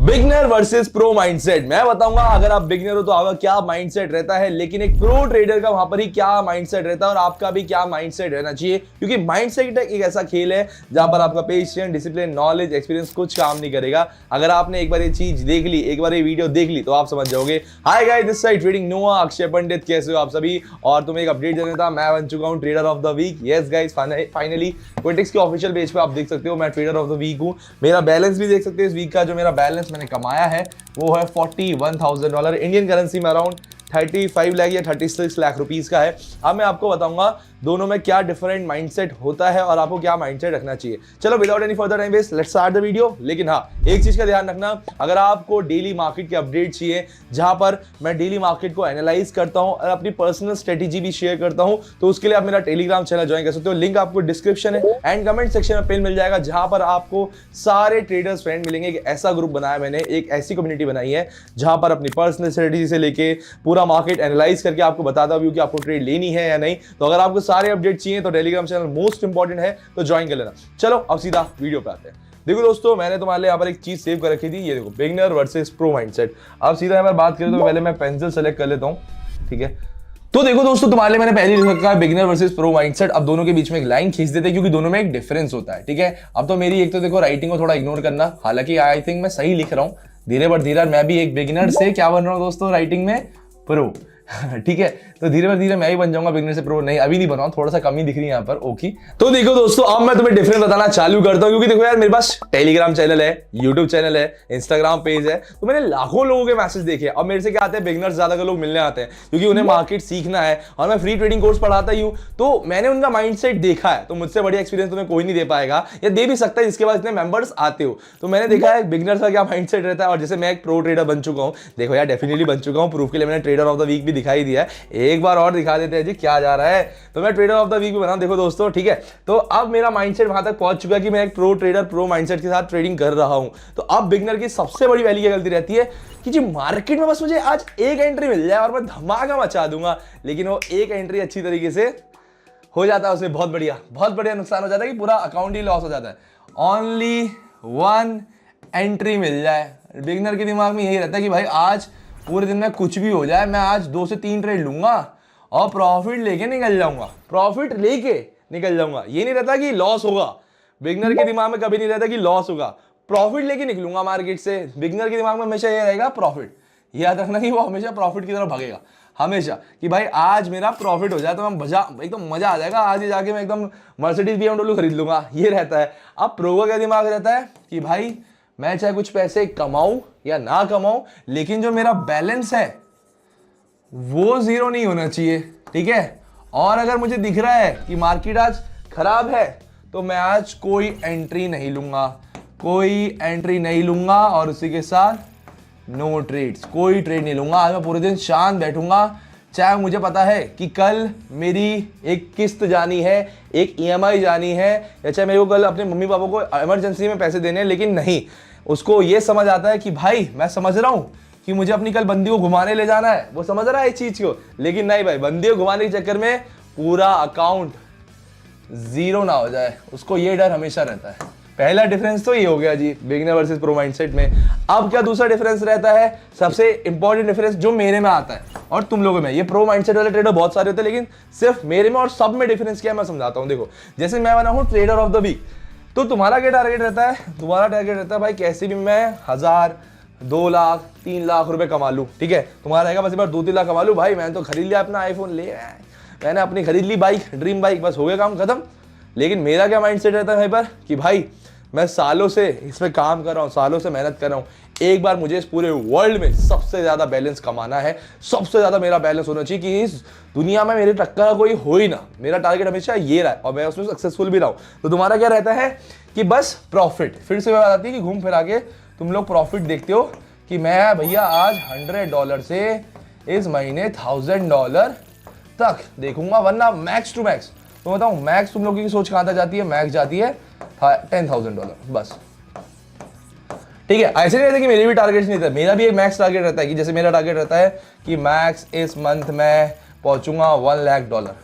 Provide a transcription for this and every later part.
Beginner versus pro mindset. मैं बताऊंगा अगर आप बिगनर हो तो आपका क्या माइंडसेट रहता है, लेकिन एक प्रो ट्रेडर का वहां पर ही क्या माइंडसेट रहता है और आपका भी क्या माइंडसेट रहना चाहिए। क्योंकि माइंडसेट एक ऐसा खेल है जहां पर आपका पेशेंस, डिसिप्लिन, नॉलेज, एक्सपीरियंस कुछ काम नहीं करेगा। अगर आपने एक बार ये चीज देख ली, एक बार ये वीडियो देख ली, तो आप समझ जाओगे। Hi guys, this side trading नोआ, अक्षय पंडित, कैसे हो आप सभी। और तुम्हें एक अपडेट देना था, मैं बन चुका हूं trader of the week. Yes guys, finally Quintex के ऑफिशियल पेज पे आप देख सकते हो मैं ट्रेडर ऑफ द वीक हूं। मेरा बैलेंस भी देख सकते हो इस वीक का। जो मेरा बैलेंस मैंने कमाया है वो है $41,000 इंडियन करेंसी में, अराउंड 35 लाख या 36 लाख रुपीस का है। अब मैं आपको बताऊंगा दोनों में क्या डिफरेंट माइंडसेट होता है और आपको क्या माइंडसेट रखना चाहिए। चलो without any further time waste, let's start the video. लेकिन हाँ, एक चीज का ध्यान रखना, अगर आपको डेली मार्केट के अपडेट चाहिए जहां पर मैं डेली मार्केट को एनालाइज करता हूं और अपनी पर्सनल स्ट्रेटेजी भी शेयर करता हूं, तो उसके लिए आप मेरा टेलीग्राम चैनल ज्वाइन कर सकते हो। लिंक आपको डिस्क्रिप्शन एंड कमेंट सेक्शन में पिन मिल जाएगा, जहां पर आपको सारे ट्रेडर्स फ्रेंड मिलेंगे। एक ऐसा ग्रुप बनाया मैंने, एक ऐसी कम्युनिटी बनाई है जहां पर अपनी पर्सनल स्ट्रेटेजी से लेके पूरा मार्केट एनालाइज करके आपको बताता हूं कि आपको ट्रेड लेनी है या नहीं। तो अगर आपको सारे अपडेट चाहिए तो टेलीग्राम चैनल मोस्ट इंपॉर्टेंट है, तो ज्वाइन कर लेना। चलो अब सीधा वीडियो पे आते हैं। देखो दोस्तों, मैंने तुम्हारे लिए यहाँ पर एक चीज सेव कर रखी थी, ये देखो, बिगनर वर्सेस प्रो माइंडसेट। अब सीधा यहाँ पर बात करें तो पहले मैं पेंसिल सेलेक्ट कर लेता हूँ, ठीक है। तो देखो दोस्तों, तुम्हारे लिए मैंने पहले लिख रखा है बिगनर वर्सेस प्रो माइंडसेट। अब दोनों के बीच में एक लाइन खींच देते हैं क्योंकि दोनों में एक डिफरेंस होता है, ठीक है। अब तो मेरी एक तो देखो राइटिंग को थोड़ा इग्नोर करना, हालांकि आई थिंक मैं सही लिख रहा हूँ, धीरे बढ़ धीरे मैं भी एक बिगिनर से क्या बन रहा हूँ दोस्तों, राइटिंग में प्रो। ठीक है, तो धीरे धीरे मैं ही बन जाऊंगा बिगनर से प्रो। नहीं, अभी नहीं बनाऊं, थोड़ा सा कमी दिख रही है यहाँ पर, ओके। तो देखो दोस्तों, अब मैं तुम्हें डिफरेंस बताना चालू करता हूं, क्योंकि देखो यार, मेरे पास टेलीग्राम चैनल है, यूट्यूब चैनल है, इंस्टाग्राम पेज है, तो मैंने लाखों लोगों के मैसेज देखे। अब मेरे से क्या आते हैं, बिगनर्स ज्यादा लोग मिलने आते हैं क्योंकि उन्हें मार्केट सीखना है और मैं फ्री ट्रेडिंग कोर्स पढ़ाता ही हूं, तो मैंने उनका माइंडसेट देखा है। तो मुझसे बढ़िया एक्सपीरियंस तुम्हें कोई नहीं दे पाएगा या दे भी सकता है जिसके बाद इतने मेंबर्स आते हो। तो मैंने देखा है बिगनर्स का क्या माइंडसेट रहता है, और जैसे मैं एक प्रो ट्रेडर बन चुका हूं, देखो यार डेफिनेटली बन चुका हूं, प्रूफ के लिए मैंने ट्रेडर ऑफ द वीक भी दिखाई दिया है। एक बार और दिखा देते हैं जी, क्या जा रहा है। तो मैं ट्रेडर ऑफ द वीक भी बना, देखो दोस्तों, ठीक है। तो अब मेरा माइंडसेट वहां तक पहुंच चुका है कि मैं एक प्रो ट्रेडर, प्रो माइंडसेट के साथ ट्रेडिंग कर रहा हूं। तो अब बिगनर की सबसे बड़ी वैली क्या गलती रहती है कि जी मार्केट में बस मुझे आज एक एंट्री मिल जाए और मैं धमाका मचा दूंगा, लेकिन वो एक एंट्री अच्छी तरीके से हो जाता है, उसमें बहुत बढ़िया नुकसान हो जाता है कि पूरा अकाउंट ही लॉस हो जाता है। ओनली वन एंट्री मिल जाए, बिगनर के दिमाग में यही रहता है कि भाई आज पूरे दिन में कुछ भी हो जाए, मैं आज 2 से 3 ट्रेड लूंगा और प्रॉफिट लेके निकल जाऊंगा, ये नहीं रहता कि लॉस होगा। बिगनर के दिमाग में कभी नहीं रहता कि लॉस होगा, प्रॉफिट लेके निकलूंगा मार्केट से। बिगनर के दिमाग में हमेशा ये रहेगा प्रॉफिट। याद रखना कि वो हमेशा प्रॉफिट की तरफ भागेगा, हमेशा, कि भाई आज मेरा प्रॉफिट हो जाए तो मैं एकदम मजा आ जाएगा, आज ही जाके मैं एकदम मर्सिडीज BMW खरीद लूंगा, ये रहता है। अब प्रो का क्या दिमाग रहता है कि भाई मैं चाहे कुछ पैसे कमाऊं या ना कमाऊं, लेकिन जो मेरा बैलेंस है वो जीरो नहीं होना चाहिए, ठीक है। और अगर मुझे दिख रहा है कि मार्केट आज खराब है तो मैं आज कोई एंट्री नहीं लूंगा, और उसी के साथ नो ट्रेड्स, कोई ट्रेड नहीं लूंगा। आज मैं पूरे दिन शांत बैठूंगा, चाहे मुझे पता है कि कल मेरी एक किस्त जानी है, एक EMI जानी है, या चाहे मेरे को कल अपने मम्मी पापा को इमरजेंसी में पैसे देने हैं, लेकिन नहीं, उसको ये समझ आता है कि भाई मैं समझ रहा हूं कि मुझे अपनी कल बंदी को घुमाने ले जाना है, वो समझ रहा है इस चीज को, लेकिन नहीं भाई, बंदी को घुमाने के चक्कर में पूरा अकाउंट जीरो ना हो जाए, उसको ये डर हमेशा रहता है। पहला डिफरेंस तो ये हो गया जी बिगिनर वर्सेस प्रो माइंडसेट में। अब क्या दूसरा डिफरेंस रहता है, सबसे इंपॉर्टेंट डिफरेंस जो मेरे में आता है और तुम लोगों में। ये प्रो माइंडसेट वाले ट्रेडर बहुत सारे होते हैं, लेकिन सिर्फ मेरे में और सब में डिफरेंस क्या है मैं समझाता हूं। देखो, जैसे मैं बना हूं ट्रेडर ऑफ द वीक, तो तुम्हारा क्या टारगेट रहता है, तुम्हारा टारगेट रहता है भाई कैसे भी मैं 1000, 2 लाख, 3 लाख रुपए कमा लूं, ठीक है। तुम्हारा रहेगा बस एक बार 2-3 लाख कमा लूं, भाई मैंने तो खरीद लिया अपना आईफोन, मैंने अपनी खरीद ली बाइक, ड्रीम बाइक, बस हो गया काम खत्म। लेकिन मेरा क्या माइंडसेट रहता है भाई पर कि भाई मैं सालों से इसमें काम कर रहा हूँ, सालों से मेहनत कर रहा हूँ, एक बार मुझे इस पूरे वर्ल्ड में सबसे ज्यादा बैलेंस कमाना है, सबसे ज्यादा मेरा बैलेंस होना चाहिए कि इस दुनिया में मेरे टक्कर का कोई हो ही ना। मेरा टारगेट हमेशा ये रहा है और मैं उसमें सक्सेसफुल भी रहा हूँ। तो तुम्हारा क्या रहता है कि बस प्रॉफिट, फिर से बात आती है कि घूम फिरा के तुम लोग प्रॉफिट देखते हो कि मैं भैया आज $100 से इस महीने $1000 तक देखूंगा, वरना मैक्स टू मैक्स, तो बताऊं मैक्स तुम लोगों की सोच कहां तक जाती है, मैक्स जाती है $10,000 बस, ठीक है। ऐसे नहीं रहता कि मेरे भी टारगेट्स नहीं रहता, मेरा भी एक मैक्स टारगेट रहता है कि जैसे मेरा टारगेट रहता है कि मैक्स इस मंथ में पहुंचूंगा $1 लाख,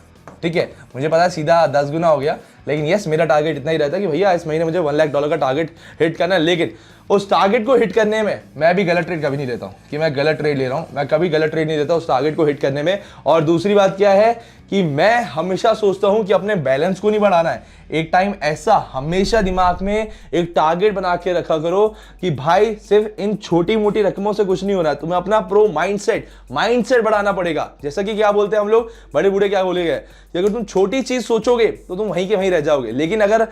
ठीक है। मुझे पता है सीधा 10 गुना हो गया, लेकिन यस मेरा टारगेट इतना ही रहता है कि भैया इस महीने मुझे $1 लाख का टारगेट हिट करना है। लेकिन उस टारगेट को हिट करने में मैं भी गलत ट्रेड कभी नहीं लेता हूं कि मैं गलत ट्रेड ले रहा हूं, मैं कभी गलत ट्रेड नहीं लेता उस टारगेट को हिट करने में। और दूसरी बात क्या है कि मैं हमेशा सोचता हूं कि अपने बैलेंस को नहीं बढ़ाना है। एक टाइम ऐसा हमेशा दिमाग में एक टारगेट बना के रखा करो कि भाई सिर्फ इन छोटी मोटी रकमों से कुछ नहीं हो रहा है, तुम्हें अपना प्रो माइंडसेट बढ़ाना पड़ेगा। जैसा कि क्या बोलते हैं हम लोग, बड़े बूढ़े क्या बोलेंगे कि अगर तुम छोटी चीज सोचोगे तो तुम वहीं के वहीं रह जाओगे, लेकिन अगर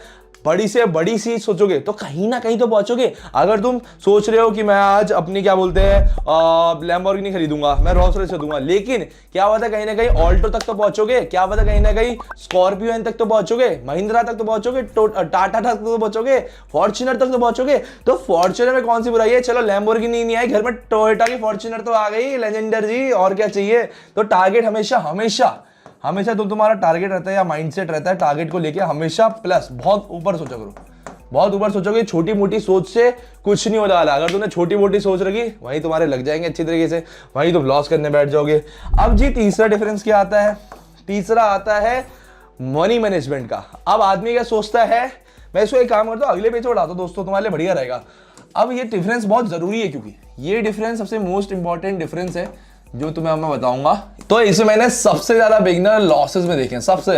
बड़ी से बड़ी चीज सोचोगे तो कहीं ना कहीं तो पहुंचोगे। अगर तुम सोच रहे हो कि मैं आज अपनी क्या बोलते हैं लैम्बोर्गिनी खरीदूंगा, मैं रोल्स रॉयस खरीदूंगा, लेकिन क्या पता कहीं ना कहीं ऑल्टो तक तो पहुंचोगे, क्या पता कहीं ना कहीं स्कॉर्पियो एन तक तो पहुंचोगे, महिंद्रा तक तो पहुंचोगे, टाटा तक तो पहुंचोगे, फॉर्च्यूनर तक तो पहुंचोगे। तो फॉर्च्यूनर में कौन सी बुराई है, चलो लैम्बोर्गिनी नहीं आई, घर में टोयोटा की फॉर्च्यूनर तो आ गई, लेजेंडर जी, और क्या चाहिए। तो टारगेट हमेशा हमेशा हमेशा तो तुम्हारा टारगेट रहता है या माइंडसेट रहता है, टारगेट को लेके हमेशा प्लस बहुत ऊपर सोचा करो, बहुत ऊपर सोचोगे। छोटी मोटी सोच से कुछ नहीं होने वाला। अगर तुमने छोटी मोटी सोच रखी वहीं तुम्हारे लग जाएंगे अच्छी तरीके से, वहीं तुम लॉस करने बैठ जाओगे। अब जी तीसरा डिफरेंस क्या आता है, तीसरा आता है मनी मैनेजमेंट का। अब आदमी क्या सोचता है, मैं इसको एक काम करता हूँ अगले पेज पर उड़ाता हूँ दोस्तों, तुम्हारे लिए बढ़िया रहेगा। अब ये डिफरेंस बहुत जरूरी है क्योंकि ये डिफरेंस सबसे मोस्ट इंपॉर्टेंट डिफरेंस है जो तुम्हें मैं बताऊंगा। तो इसमें मैंने सबसे ज्यादा बिगिनर लॉसेस में देखे हैं, सबसे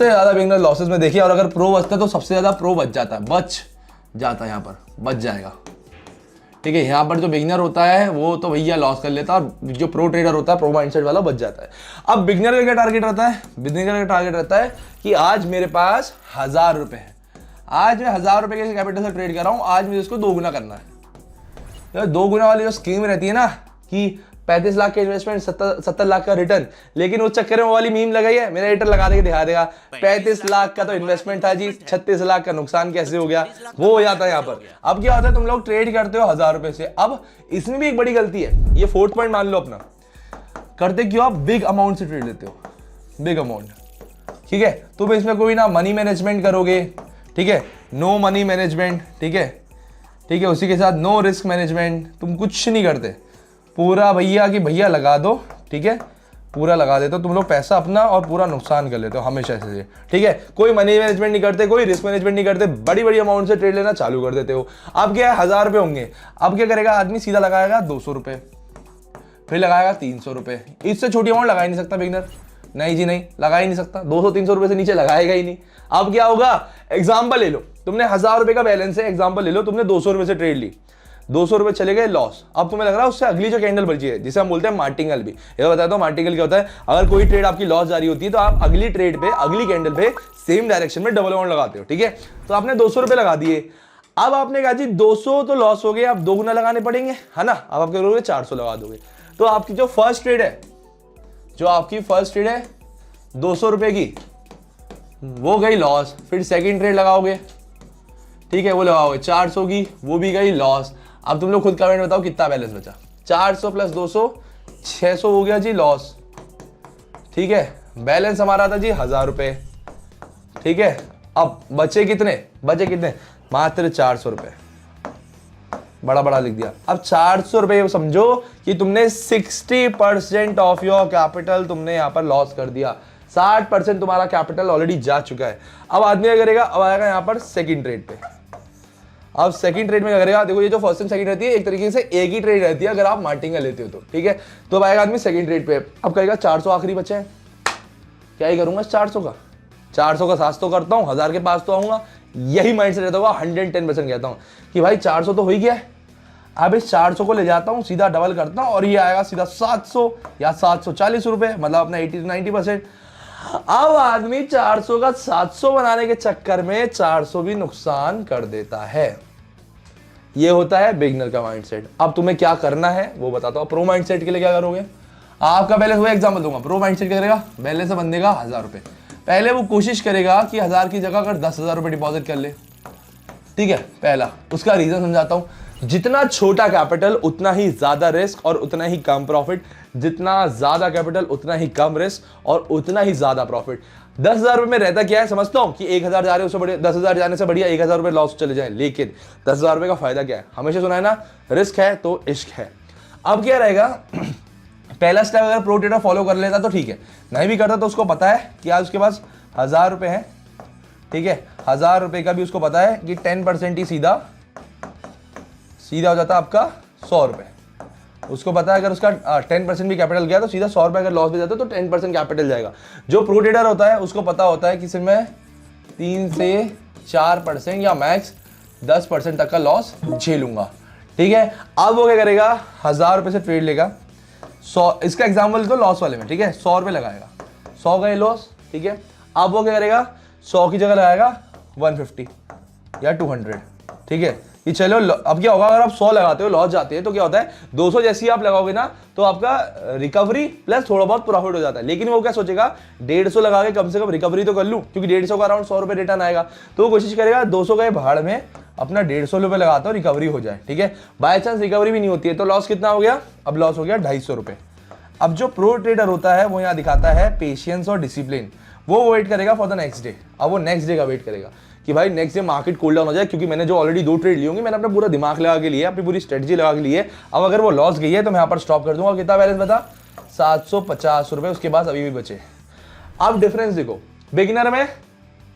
ज्यादा बिगिनर लॉसेस में देखे। और अगर प्रो बचता है तो सबसे ज्यादा प्रो बच जाता है, यहाँ पर बच जाएगा। ठीक है, यहाँ पर जो बिगिनर होता है वो तो भैया लॉस कर लेता है, और जो प्रो ट्रेडर होता है, प्रो माइंडसेट वाला बच जाता है। अब बिगिनर का क्या टारगेट रहता है, बिगिनर का टारगेट रहता है कि आज मेरे पास 1000 रुपए है, आज मैं 1000 रुपए के कैपिटल से ट्रेड कर रहा हूँ, आज मुझे इसको 2 गुना करना है। 2 गुना वाली जो स्कीम रहती है ना कि 35 लाख के इन्वेस्टमेंट 70 लाख का रिटर्न, लेकिन उस चक्कर में वो वाली मीम लगाई है, मेरा एडिटर लगा देके दिखा देगा 35 लाख का तो इन्वेस्टमेंट था जी, 36 लाख का नुकसान कैसे हो गया, वो हो जाता है यहाँ पर। अब क्या होता है, तुम लोग ट्रेड करते हो 1000 रुपए से। अब इसमें भी एक बड़ी गलती है, ये 4th पॉइंट मान लो अपना, करते क्यों, आप बिग अमाउंट से ट्रेड लेते हो, बिग अमाउंट। ठीक है, तुम इसमें कोई ना मनी मैनेजमेंट करोगे, ठीक है, नो मनी मैनेजमेंट, ठीक है, उसी के साथ नो रिस्क मैनेजमेंट, तुम कुछ नहीं करते, पूरा भैया कि भैया लगा दो, ठीक है, पूरा लगा देते हो तुम लोग पैसा अपना और पूरा नुकसान कर लेते हो हमेशा से। ठीक है, कोई मनी मैनेजमेंट नहीं करते, कोई रिस्क मैनेजमेंट नहीं करते, बड़ी बड़ी अमाउंट से ट्रेड लेना चालू कर देते हो। अब क्या है, 1000 रुपए होंगे, अब क्या करेगा आदमी, सीधा लगाएगा 200 रुपए, फिर लगाएगा 300 रुपए, इससे छोटी अमाउंट लगा ही नहीं सकता बिगिनर, नहीं जी नहीं, लगा ही नहीं सकता, 200-300 रुपए से नीचे लगाएगा ही नहीं। अब क्या होगा, एग्जाम्पल ले लो, तुमने 1000 रुपए का बैलेंस है, एग्जाम्पल ले लो, तुमने 200 रुपए से ट्रेड ली, 200 रुपए चले गए लॉस। अब तुम्हें लग रहा है उससे अगली जो कैंडल बची है, जिसे हम बोलते हैं मार्टिंगल भी, ये बताता हूं मार्टिंगल क्या होता है। अगर कोई ट्रेड आपकी लॉस जारी होती है तो आप अगली ट्रेड पे, अगली कैंडल पे सेम डायरेक्शन में डबल अमाउंट लगाते हो। ठीक है, तो आपने 200 रुपए लगा दिए, अब आपने कहा जी 200 तो लॉस हो गए, अब 2 गुना लगाने पड़ेंगे, है ना। अब आप क्या करोगे, 400 लगा दोगे। तो आपकी जो फर्स्ट ट्रेड है, 200 रुपए की, वो गई लॉस। फिर सेकंड ट्रेड लगाओगे, ठीक है, वो लगाओगे 400 की, वो भी गई लॉस। अब तुम लोग खुद कमेंट बताओ कितना बैलेंस बचा, 400 प्लस 200 600 हो गया जी लॉस। ठीक है, बैलेंस हमारा था जी 1000 रुपए। ठीक है, अब बचे कितने, मात्र 400 रुपए, बड़ा लिख दिया। अब 400 रुपए समझो कि तुमने 60% ऑफ योर कैपिटल तुमने यहां पर लॉस कर दिया, 60% तुम्हारा कैपिटल ऑलरेडी जा चुका है। अब आदमी क्या करेगा, अब आएगा यहां पर सेकंड ट्रेड पे। अब सेकंड ट्रेड में क्या करेगा, देखो ये जो फर्स्ट एंड सेकंड रहती है एक तरीके से एक ही ट्रेड रहती है अगर आप मार्टिंगल लेते हो तो। ठीक है, तो अब आएगा आदमी सेकंड ट्रेड पे, अब कहेगा 400 आखिरी बचे हैं, क्या ही करूंगा 400 का 700 तो करता हूं, 1000 के पास तो आऊंगा। यही माइंड से रहता होगा, 110% कहता हूं कि भाई 400 तो हो ही गया है, अब इस 400 को ले जाता हूं, सीधा डबल करता हूं और ये आएगा सीधा 700 या 740 रुपए, मतलब अपना 80-90%। अब आदमी 400 का 700 बनाने के चक्कर में 400 भी नुकसान कर देता है। ये होता है बिगिनर का माइंडसेट। अब तुम्हें क्या करना है वो बताता हूं। प्रो माइंडसेट के लिए क्या करोगे, आपका बैलेंस, वो एग्जांपल दूंगा, प्रो माइंडसेट क्या करेगा, बैलेंस से बंदेगा 1000 रुपए, पहले वो कोशिश करेगा कि 1000 की जगह अगर 10,000 रुपए डिपॉजिट कर ले। ठीक है, पहला, उसका रीजन समझाता हूं। जितना छोटा कैपिटल उतना ही ज्यादा रिस्क और उतना ही कम प्रॉफिट, जितना ज्यादा कैपिटल उतना ही कम रिस्क और उतना ही ज्यादा प्रॉफिट। 10,000 रुपए में रहता क्या है, समझता हूं कि 1,000 जा रहे उससे बढ़िया, 10,000 जाने से बढ़िया 1,000 रुपए लॉस चले जाए, लेकिन 10,000 रुपए का फायदा क्या है, हमेशा सुना है ना, रिस्क है तो इश्क है। अब क्या रहेगा, पहला स्टेप अगर प्रो ट्रेडर फॉलो कर लेता तो ठीक है, नहीं भी करता तो उसको पता है कि आज उसके पास 1000 रुपए है। ठीक है, 1000 रुपए का भी उसको पता है कि 10% ही सीधा सीधा हो जाता है आपका 100 रुपये। उसको पता है अगर उसका 10% भी कैपिटल गया तो सीधा 100 रुपये अगर लॉस भी जाता है तो 10% कैपिटल जाएगा। जो प्रो ट्रेडर होता है उसको पता होता है कि सिर्फ मैं 3 से 4% या मैक्स 10% तक का लॉस झेलूंगा, ठीक है। अब वो क्या करेगा, 1000 रुपये से ट्रेड लेगा, 100, इसका एग्जाम्पल तो लॉस वाले में, ठीक है, 100 रुपये लगाएगा, 100 का ये लॉस, ठीक है। अब वो क्या करेगा, 100 की जगह लगाएगा 150 या 200, ठीक है। कि चलो अब क्या होगा, अगर आप 100 लगाते हो लॉस जाते हैं तो क्या होता है, 200 जैसी आप लगाओगे ना तो आपका रिकवरी प्लस थोड़ा बहुत प्रॉफिट हो जाता है। लेकिन वो क्या सोचेगा, 150 लगा के कम से कम रिकवरी तो कर लूं, क्योंकि 150 का अराउंड 100 रुपये रिटर्न आएगा। तो वो कोशिश करेगा 200 का भाड़ में अपना 150 रुपये लगाता हो, रिकवरी हो जाए, ठीक है। बाय चांस रिकवरी भी नहीं होती है तो लॉस कितना हो गया, अब लॉस हो गया 250 रुपये। अब जो प्रो ट्रेडर होता है वो यहाँ दिखाता है पेशेंस और डिसिप्लिन। वो वेट करेगा फॉर द नेक्स्ट डे। अब वो नेक्स्ट डे का वेट करेगा कि भाई next day market cool down हो जाए, क्योंकि मैंने जो ऑलरेडी 2 ट्रेड ली होंगी, मैंने अपना पूरा दिमाग लगा के लिए, अपनी पूरी स्ट्रेटजी लगा के लिए। अब अगर वो लॉस गई है तो मैं यहाँ पर स्टॉप कर दूंगा। कितना बैलेंस बता, 750 रुपये उसके पास अभी भी बचे। अब डिफरेंस देखो, बिगिनर में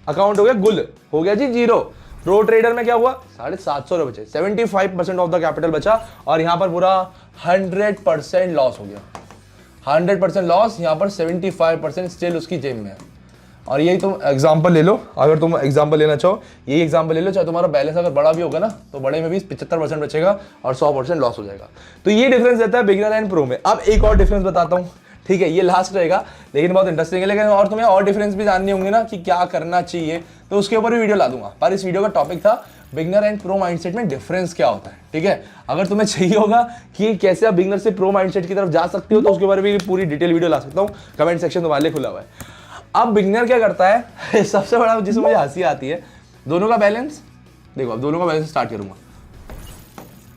अकाउंट हो गया गुल, हो गया जी 0। प्रो ट्रेडर में क्या हुआ, 750 रुपये बचे, 75% ऑफ द कैपिटल बचा, और यहाँ पर पूरा 100% लॉस हो गया। 100% लॉस, यहाँ पर 75% स्टिल उसकी जेब में है। और यही तुम एग्जांपल ले लो, अगर तुम एग्जांपल लेना चाहो यही एग्जांपल ले लो, चाहे तुम्हारा बैलेंस अगर बड़ा भी होगा ना तो बड़े में भी 75% बचेगा और 100% लॉस हो जाएगा। तो ये डिफरेंस रहता है बिगिनर एंड प्रो में। अब एक और डिफरेंस बताता हूँ, ठीक है, ये लास्ट रहेगा लेकिन बहुत इंटरेस्टिंग है। लेकिन और तुम्हें और डिफरेंस भी जानने होंगे ना कि क्या करना चाहिए, तो उसके ऊपर भी वीडियो ला दूंगा। पर इस वीडियो का टॉपिक था बिगिनर एंड प्रो माइंडसेट में डिफरेंस क्या होता है, ठीक है। अगर तुम्हें चाहिए होगा कि कैसे आप बिगिनर से प्रो माइंडसेट की तरफ जा सकते हो तो उसके ऊपर भी पूरी डिटेल वीडियो ला सकता हूँ। कमेंट सेक्शन तुम्हारे लिए खुला हुआ है। अब बिगिनर क्या करता है सबसे बड़ा जिसमें मुझे हंसी आती है, दोनों का बैलेंस देखो। अब दोनों का बैलेंस स्टार्ट करूंगा,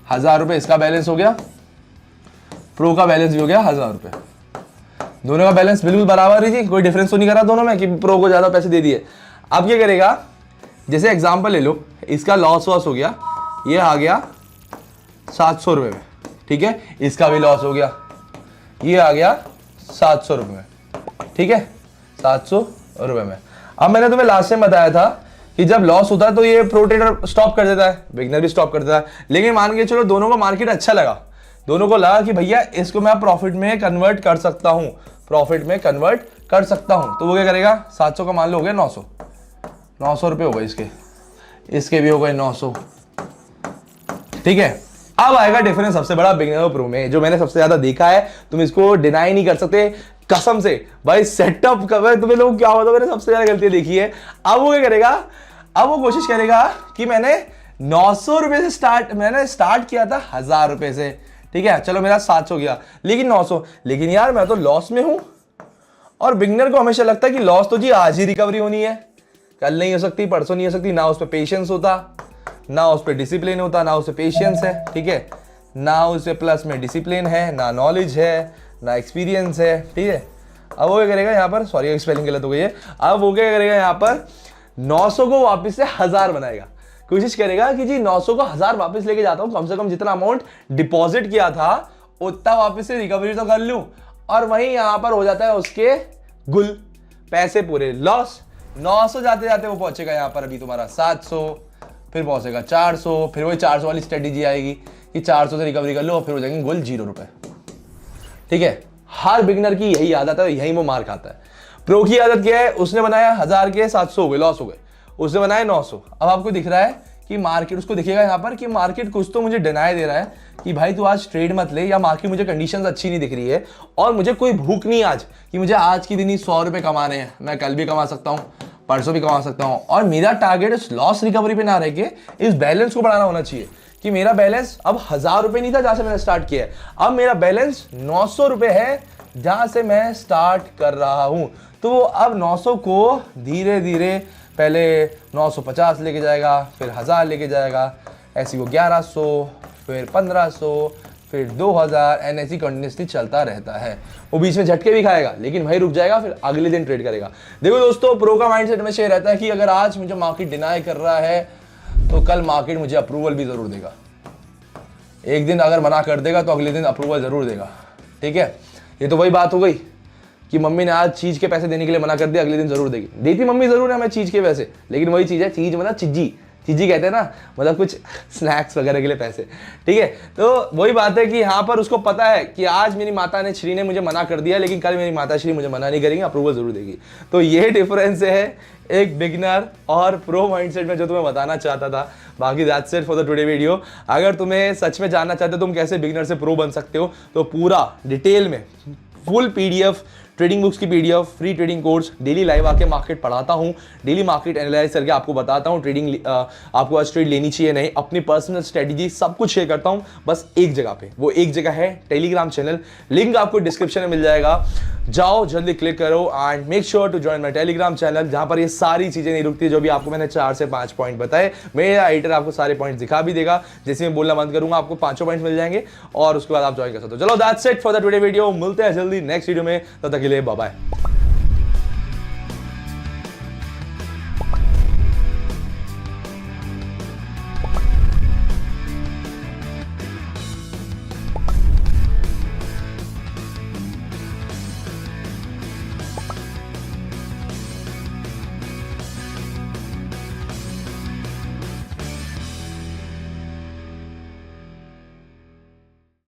1000 रुपये इसका बैलेंस हो गया, प्रो का बैलेंस भी हो गया 1000 रुपये। दोनों का बैलेंस बिल्कुल बराबर ही थी, कोई डिफरेंस तो नहीं करा दोनों में कि प्रो को ज्यादा पैसे दे दिए। अब क्या करेगा, जैसे एग्जांपल ले लो, इसका लॉस हो गया, ये आ गया 700 रुपये में, ठीक है। इसका भी लॉस हो गया, ये आ गया 700 रुपये में, ठीक है, 700 रुपये में। अब मैंने तुम्हें लास्ट टाइम बताया था कि जब लॉस होता है तो ये प्रो ट्रेडर स्टॉप कर देता है, बिगिनर भी स्टॉप कर देता है। लेकिन मान के चलो दोनों को मार्केट अच्छा लगा, दोनों को लगा कि भैया इसको मैं प्रॉफिट में कन्वर्ट कर सकता हूं, प्रॉफिट में कन्वर्ट कर सकता हूं। तो वो क्या करेगा, 700 का मान लो हो गया 900 रुपये हो गए इसके भी हो गए 900, ठीक है। अब आएगा डिफरेंस सबसे बड़ा बिगिनर और प्रो में, जो मैंने सबसे ज्यादा देखा है, तुम इसको डिनाई नहीं कर सकते कसम से भाई। सेटअप कर तुम्हें लोग क्या होता है, मैंने सबसे ज्यादा गलतियां देखी है। अब वो क्या करेगा, अब वो कोशिश करेगा कि मैंने 900 रुपए से मैंने स्टार्ट किया था 1000 रुपए से, ठीक है, चलो मेरा 700 गया, लेकिन 900, लेकिन यार मैं तो लॉस में हूं। और बिगिनर को हमेशा लगता है कि लॉस तो जी आज ही रिकवरी होनी है, कल नहीं हो सकती, परसों नहीं हो सकती। ना उस पर पेशेंस होता, ना उस पर डिसिप्लिन होता, ना उस पर पेशेंस है, ठीक है, ना उस पर प्लस में डिसिप्लिन है, ना नॉलेज है, ना एक्सपीरियंस है, ठीक है। अब वो क्या करेगा यहाँ पर, सॉरी स्पेलिंग गलत हो गई है, अब वो क्या करेगा यहाँ पर 900 को वापस से 1000 बनाएगा। कोशिश करेगा कि जी 900 को 1000 वापस लेके जाता हूँ, कम से कम जितना अमाउंट डिपॉजिट किया था उतना वापस से रिकवरी तो कर लूं। और वहीं यहाँ पर हो जाता है उसके गुल, पैसे पूरे लॉस। 900 जाते जाते वो पहुंचेगा यहाँ पर अभी तुम्हारा 700, फिर पहुंचेगा 400, फिर वही 400 वाली स्ट्रेटेजी आएगी कि 400 से रिकवरी कर लो, और फिर हो जाएंगे गुल 0 रुपए, ठीक है। हर बिगिनर की यही आदत है, यही वो मार खाता है। प्रो की आदत क्या है, उसने बनाया 1000 के 700 हो गए, लॉस हो गए, उसने बनाया 900। अब आपको दिख रहा है कि मार्केट, उसको दिखेगा यहाँ पर कि मार्केट कुछ तो मुझे डिनाई दे रहा है कि भाई तू आज ट्रेड मत ले, या मार्केट मुझे कंडीशंस अच्छी नहीं दिख रही है, और मुझे कोई भूख नहीं आज कि मुझे आज की दिन ही 100 रुपए कमाने हैं। मैं कल भी कमा सकता हूँ, परसों भी कमा सकता हूँ, और मेरा टारगेट इस लॉस रिकवरी पे ना रह के इस बैलेंस को बढ़ाना होना चाहिए कि मेरा बैलेंस अब 1000 रुपए नहीं था जहां से मैंने स्टार्ट किया है, अब मेरा बैलेंस 900 रुपए है जहां से मैं स्टार्ट कर रहा हूं। तो वो अब 900 को धीरे धीरे पहले 950 लेके जाएगा, फिर 1000 लेके जाएगा, ऐसी वो 1100, फिर 1500, फिर 2000, एंड ऐसी कंटिन्यूसली चलता रहता है। वो बीच में झटके भी खाएगा लेकिन वहीं रुक जाएगा, फिर अगले दिन ट्रेड करेगा। देखो दोस्तों, प्रो का माइंडसेट हमेशा रहता है कि अगर आज मुझे मार्केट डिनाई कर रहा है तो कल मार्केट मुझे अप्रूवल भी जरूर देगा। एक दिन अगर मना कर देगा तो अगले दिन अप्रूवल जरूर देगा, ठीक है। ये तो वही बात हो गई कि मम्मी ने आज चीज के पैसे देने के लिए मना कर दिया, अगले दिन जरूर देगी। देती मम्मी जरूर है हमें चीज के पैसे, लेकिन वही चीज है, चीज मतलब चिज्जी, चीजी कहते हैं ना, मतलब कुछ स्नैक्स वगैरह के लिए पैसे, ठीक है। तो वही बात है कि यहाँ पर उसको पता है कि आज मेरी माता ने श्री ने मुझे मना कर दिया, लेकिन कल मेरी माता श्री मुझे मना नहीं करेंगे, अप्रूवल जरूर देगी। तो ये डिफरेंस है एक बिगिनर और प्रो माइंडसेट में, जो तुम्हें बताना चाहता था। बाकी that's it for the today video. अगर तुम्हें सच में जानना चाहते हो तुम कैसे बिगिनर से प्रो बन सकते हो, तो पूरा डिटेल में फुल पीडीएफ, ट्रेडिंग बुक्स की PDF, free trading course, daily live आके मार्केट पढ़ाता हूँ, डेली मार्केट एनालाइज करके आपको बताता हूँ ट्रेडिंग आपको आज ट्रेड लेनी चाहिए नहीं, अपनी पर्सनल स्ट्रेटजी सब कुछ शेयर करता हूँ, बस एक जगह पे। वो एक जगह है टेलीग्राम चैनल, लिंक आपको डिस्क्रिप्शन में मिल जाएगा, जाओ जल्दी क्लिक करो and make sure to join my Telegram channel, जहां पर ये सारी चीजें नहीं रुकती, जो भी आपको मैंने 4 से 5 पॉइंट बताए, मेरा एडिटर आपको सारे पॉइंट दिखा भी देगा। जैसे मैं बोलना बंद करूंगा आपको 5 पॉइंट मिल जाएंगे और उसके बाद आप ज्वाइन कर सकते हो। चलो that's it for the today video, मिलते हैं जल्दी नेक्स्ट वीडियो में, तब तक के लिए बाय बाय।